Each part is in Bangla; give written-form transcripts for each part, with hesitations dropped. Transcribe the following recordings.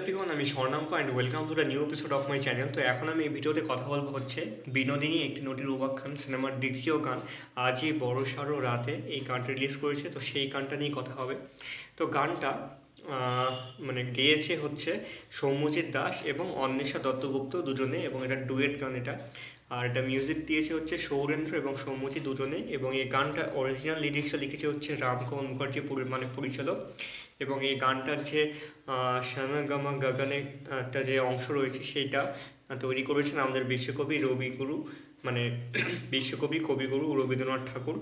এভরিওয়ান, আমি Swarnank and welcome to the new episode of my channel. তো এখন আমি এই ভিডিওতে কথা বলবো হচ্ছে বিনোদিনী একটি নদীর উপাখ্যান সিনেমার দ্বিতীয় গান আজই বড়সড় রাতে, এই গানটা রিলিজ করেছে। তো সেই গানটা নিয়ে কথা হবে। তো গানটা গেয়েছে হচ্ছে সৌম্যজিৎ দাস এবং অন্বেষা দত্তগুপ্ত দুজনে, এবং এটা ডুয়েট গান এটা। আর এটা মিউজিক দিয়েছে হচ্ছে সৌরেন্দ্র এবং সৌম্যজিৎ দুজনে, এবং এই গানটা অরিজিনাল লিরিক্সটা লিখেছে হচ্ছে রামকোহন মুখার্জি পরিচালক। এবং এই গানটার যে শ্যামাগামা গাগানে একটা যে অংশ রয়েছে সেইটা তৈরি করেছেন আমাদের বিশ্বকবি রবিগুরু, মানে বিশ্বকবি কবিগুরু রবীন্দ্রনাথ ঠাকুর।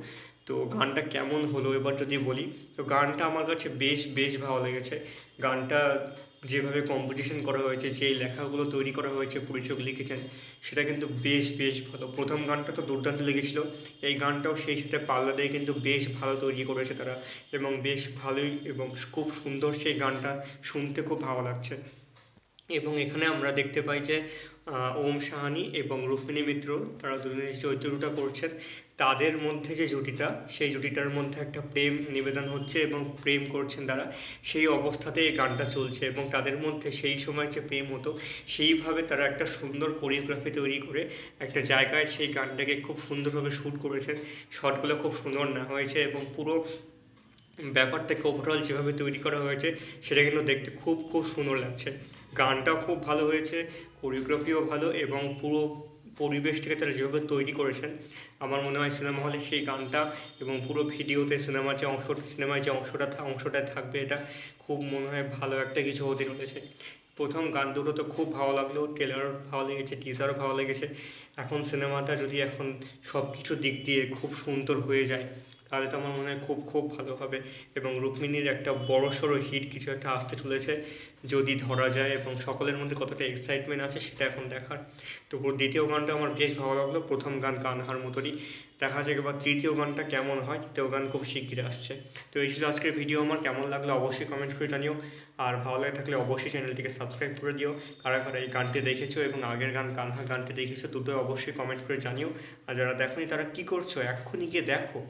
তো গানটা কেমন হলো এবার যদি বলি, তো গানটা আমার কাছে বেশ বেশ ভালো লেগেছে। গানটা যেভাবে কম্পোজিশন করা হয়েছে, যেই লেখাগুলো তৈরি করা হয়েছে, পরিচালক লিখেছেন, সেটা কিন্তু বেশ বেশ ভালো। প্রথম গানটা তো দুর্দান্ত লেগেছিলো, এই গানটাও সেই সাথে পাল্লা দিয়ে কিন্তু বেশ ভালো তৈরি করেছে তারা, এবং বেশ ভালোই এবং খুব সুন্দর সেই গানটা, শুনতে খুব ভালো লাগছে। এবং এখানে আমরা দেখতে পাই যে ওম সাহানি এবং রুক্মিণী মিত্র, তারা দুজনে যে চরিত্রটা করছেন, তাদের মধ্যে যে জুটিটা, সেই জুটিটার মধ্যে একটা প্রেম নিবেদন হচ্ছে এবং প্রেম করছেন তারা। সেই অবস্থাতে এই গানটা চলছে, এবং তাদের মধ্যে সেই সময় যে প্রেম হতো, সেইভাবে তারা একটা সুন্দর কোরিওগ্রাফি তৈরি করে একটা জায়গায় সেই গানটাকে খুব সুন্দরভাবে শ্যুট করেছেন। শটগুলো খুব সুন্দর না হয়েছে, এবং পুরো ব্যাপারটাকে ওভারঅল যেভাবে তৈরি করা হয়েছে সেটা কিন্তু দেখতে খুব খুব সুন্দর লাগছে। গানটাও খুব ভালো হয়েছে, কোরিওগ্রাফিও ভালো, এবং পুরো পরিবেশটাকে তারা যেভাবে তৈরি করেছেন, আমার মনে হয় সিনেমা হলে সেই গানটা এবং পুরো ভিডিওতে সিনেমায় যে অংশটায় থাকবে, এটা খুব মনে হয় ভালো একটা কিছু হতে চলেছে। প্রথম গান দুটো তো খুব ভালো লাগলো, ট্রেলারও ভালো লেগেছে, টিজারও ভালো লেগেছে। এখন সিনেমাটা যদি এখন সব কিছু দিক দিয়ে খুব সুন্দর হয়ে যায়, তাহলে তো আমার মনে হয় খুব খুব ভালো হবে। এবং রুক্মিণীর একটা বড়সড় হিট কিছু একটা আসতে চলেছে যদি ধরা যায়, এবং সকলের মধ্যে কতটা এক্সাইটমেন্ট আছে সেটা এখন দেখার। তো দ্বিতীয় গানটা আমার বেশ ভালো লাগলো, প্রথম গান কানহার মতোই। দেখা যাক এবার তৃতীয় গানটা কেমন হয়, তৃতীয় গান খুব শিগগিরই আসছে। তো এই ছিল আজকের ভিডিও, আমার কেমন লাগলো অবশ্যই কমেন্ট করে জানিও। আর ভালো লাগে থাকলে অবশ্যই চ্যানেলটিকে সাবস্ক্রাইব করে দিও। কারা কারা এই গানটি দেখেছো এবং আগের গান কানহা গানটি দেখেছো, দুটোই অবশ্যই কমেন্ট করে জানিও। আর যারা দেখোনি তারা কী করছো, এক্ষুনি গিয়ে দেখো।